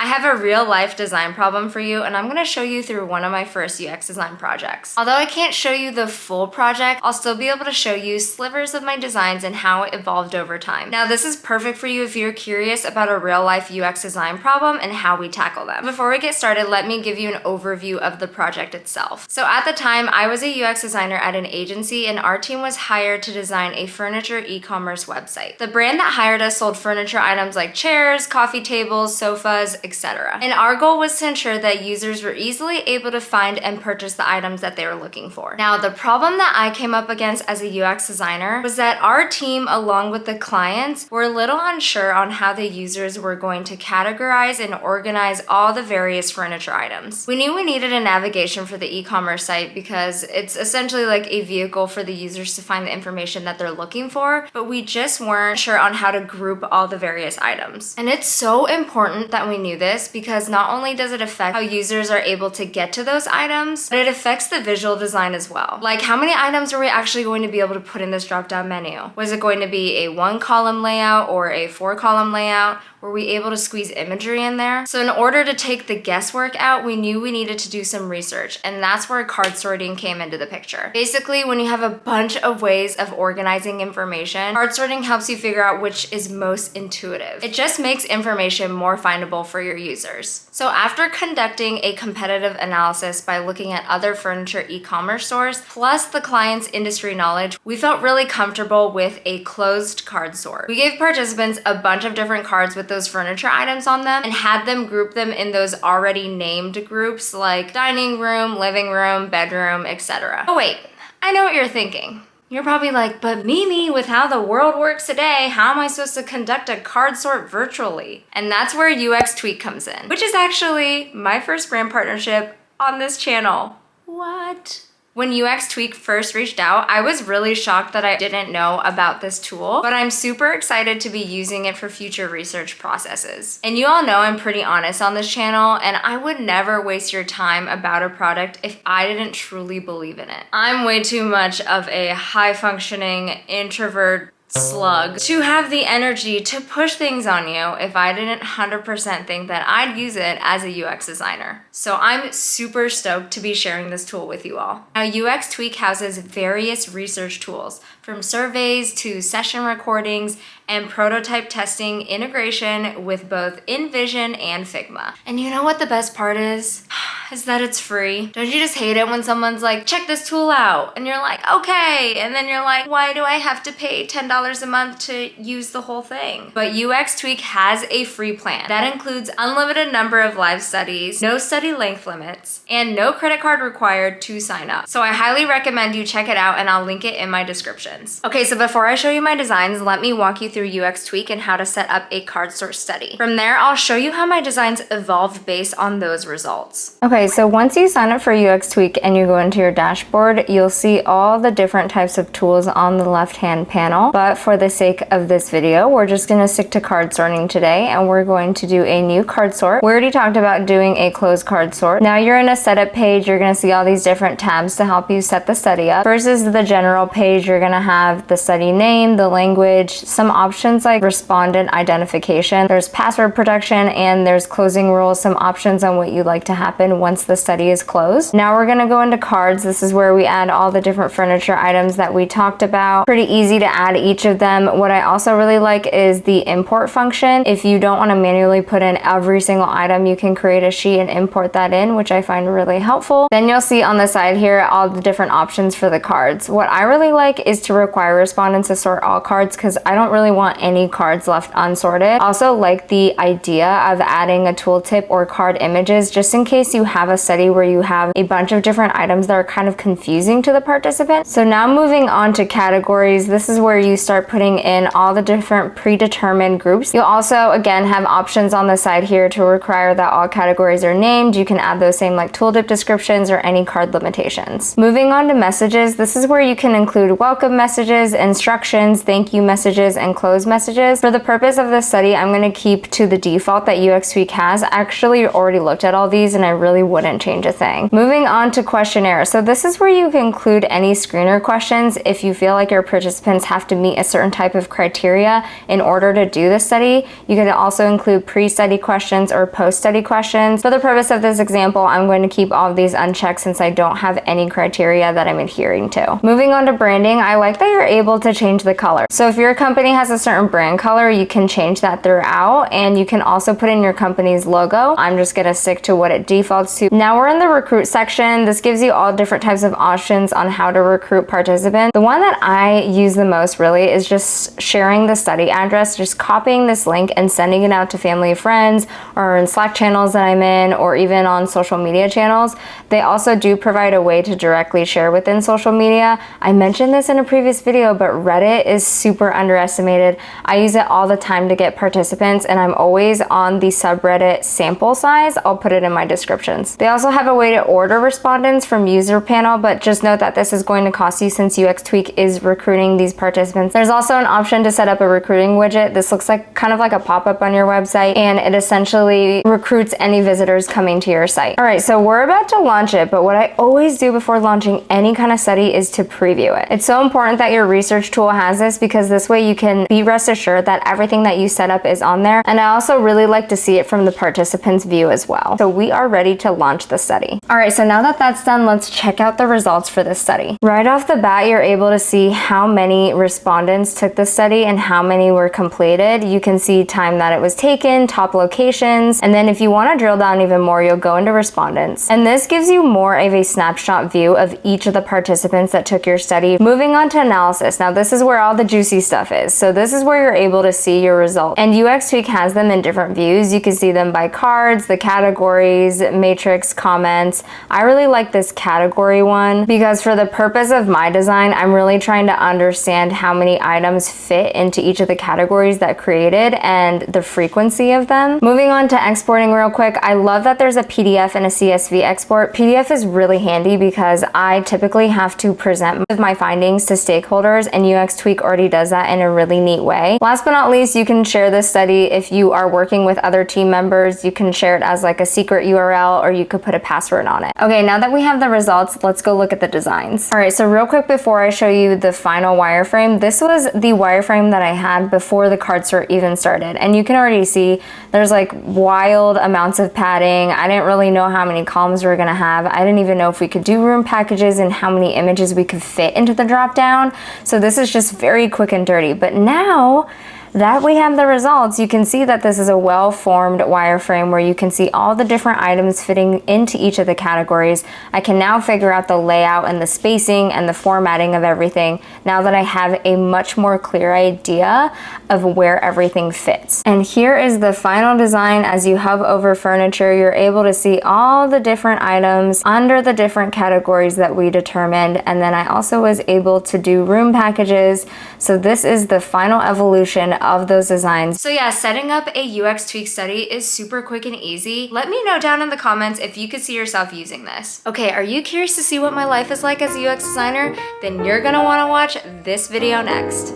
have a real life design problem for you, and I'm gonna show you through one of my first UX design projects. Although I can't show you the full project, I'll still be able to show you slivers of my designs and how it evolved over time. Now, this is perfect for you if you're curious about a real life UX design problem and how we tackle them. Before we get started, let me give you an overview of the project itself. So at the time, I was a UX designer at an agency, and our team was hired to design a furniture e-commerce website. The brand that hired us sold furniture items like chairs, coffee tables, sofas, etc. And our goal was to ensure that users were easily able to find and purchase the items that they were looking for. Now, the problem that I came up against as a UX designer was that our team, along with the clients, were a little unsure on how the users were going to categorize and organize all the various furniture items. We knew we needed a navigation for the e-commerce site because it's essentially like a vehicle for the users to find the information that they're looking for, but we just weren't sure on how to group all the various items. And it's so important that we knew this because not only does it affect how users are able to get to those items, but it affects the visual design as well. Like, how many items are we actually going to be able to put in this drop-down menu? Was it going to be a 1-column layout or a 4-column layout? Were we able to squeeze imagery in there? So in order to take the guesswork out, we knew we needed to do some research, and that's where card sorting came into the picture. Basically, when you have a bunch of ways of organizing information, card sorting helps you figure out which is most intuitive. It just makes information more findable for your users. So after conducting a competitive analysis by looking at other furniture e-commerce stores, plus the client's industry knowledge, we felt really comfortable with a closed card sort. We gave participants a bunch of different cards with those furniture items on them and had them group them in those already named groups like dining room, living room, bedroom, etc. Oh wait, I know what you're thinking. You're probably like, but Mimi, with how the world works today, how am I supposed to conduct a card sort virtually? And that's where UXtweak comes in, which is actually my first brand partnership on this channel. What? When UXtweak first reached out, I was really shocked that I didn't know about this tool, but I'm super excited to be using it for future research processes. And you all know I'm pretty honest on this channel, and I would never waste your time about a product if I didn't truly believe in it. I'm way too much of a high-functioning introvert slug to have the energy to push things on you if I didn't 100% think that I'd use it as a UX designer. So I'm super stoked to be sharing this tool with you all. Now, UXtweak houses various research tools, from surveys to session recordings and prototype testing integration with both InVision and Figma. And you know what the best part is? Is that it's free. Don't you just hate it when someone's like, check this tool out? And you're like, okay. And then you're like, why do I have to pay $10 a month to use the whole thing? But UXtweak has a free plan that includes unlimited number of live studies, no study length limits, and no credit card required to sign up. So I highly recommend you check it out, and I'll link it in my descriptions. Okay, so before I show you my designs, let me walk you through UXtweak and how to set up a card sort study. From there, I'll show you how my designs evolved based on those results. Okay, so once you sign up for UXtweak and you go into your dashboard, you'll see all the different types of tools on the left-hand panel. But for the sake of this video, we're just gonna stick to card sorting today, and we're going to do a new card sort. We already talked about doing a closed card sort. Now you're in a setup page, you're gonna see all these different tabs to help you set the study up. Versus the general page, you're gonna have the study name, the language, some options like respondent identification, there's password protection, and there's closing rules, some options on what you'd like to happen once the study is closed. Now we're gonna go into cards. This is where we add all the different furniture items that we talked about. Pretty easy to add each of them. What I also really like is the import function. If you don't wanna manually put in every single item, you can create a sheet and import that in, which I find really helpful. Then you'll see on the side here all the different options for the cards. What I really like is to require respondents to sort all cards because I don't really want any cards left unsorted. Also like the idea of adding a tooltip or card images just in case you have a study where you have a bunch of different items that are kind of confusing to the participants. So now moving on to categories, this is where you start putting in all the different predetermined groups. You'll also again have options on the side here to require that all categories are named. You can add those same like tooltip descriptions or any card limitations. Moving on to messages, this is where you can include welcome messages, instructions, thank you messages, and close messages. For the purpose of this study, I'm going to keep to the default that UXtweak has. I actually already looked at all these and I really wouldn't change a thing. Moving on to questionnaire. So this is where you can include any screener questions if you feel like your participants have to meet a certain type of criteria in order to do the study. You can also include pre-study questions or post-study questions. For the purpose of this example, I'm going to keep all of these unchecked since I don't have any criteria that I'm adhering to. Moving on to branding, I like that you're able to change the color. So if your company has a certain brand color, you can change that throughout, and you can also put in your company's logo. I'm just gonna stick to what it defaults to. Now we're in the recruit section. This gives you all different types of options on how to recruit participants. The one that I use the most really is just sharing the study address, just copying this link and sending it out to family and friends, or in Slack channels that I'm in, or even on social media channels. They also do provide a way to directly share within social media. I mentioned this in a previous video, but Reddit is super underestimated. I use it all the time to get participants, and I'm always on the subreddit sample size. I'll put it in my descriptions. They also have a way to order respondents from user panel, but just note that this is going to cost you since UXtweak is recruiting these participants. There's also an option to set up a recruiting widget. This looks like kind of like a pop-up on your website, and it essentially recruits any visitors coming to your site. All right, so we're about to launch it, but what I always do before launching any kind of study is to preview it. It's so important that your research tool has this, because this way you can be rest assured that everything that you set up is on there. And I also really like to see it from the participant's view as well. So we are ready to launch the study. All right, so now that that's done, let's check out the results for this study. Right off the bat, you're able to see how many respondents took the study and how many were completed. You can see time that it was taken, top locations, and then if you want to drill down even more, you'll go into respondents. And this gives you more of a snapshot view of each of the participants that took your study. Moving on to analysis. Now this is where all the juicy stuff is. So this is where you're able to see your results. And UXtweak has them in different views. You can see them by cards, the categories, matrix, comments. I really like this category one because for the purpose of my design, I'm really trying to understand how many items fit into each of the categories that created and the frequency of them. Moving on to exporting real quick, I love that there's a PDF and a CSV export. PDF is really handy because I typically have to present my findings to stakeholders, and UXtweak already does that in a really neat way. Last but not least, you can share this study if you are working with other team members. You can share it as like a secret URL, or you could put a password on it. Okay, now that we have the results, let's go look at the designs. All right, so real quick before I show you the final wireframe, this was the wireframe that I had before the card sort even started. And you can already see there's like wild amounts of padding. I didn't really know how many columns we were gonna have. I didn't even know if we could do room packages and how many images we could fit into the drop down. So this is just very quick and dirty. But now that we have the results, you can see that this is a well-formed wireframe where you can see all the different items fitting into each of the categories. I can now figure out the layout and the spacing and the formatting of everything now that I have a much more clear idea of where everything fits. And here is the final design. As you hover over furniture, you're able to see all the different items under the different categories that we determined. And then I also was able to do room packages. So this is the final evolution of those designs. So yeah, setting up a UXtweak study is super quick and easy. Let me know down in the comments if you could see yourself using this. Okay, are you curious to see what my life is like as a UX designer? Then you're gonna wanna watch this video next.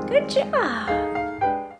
Good job.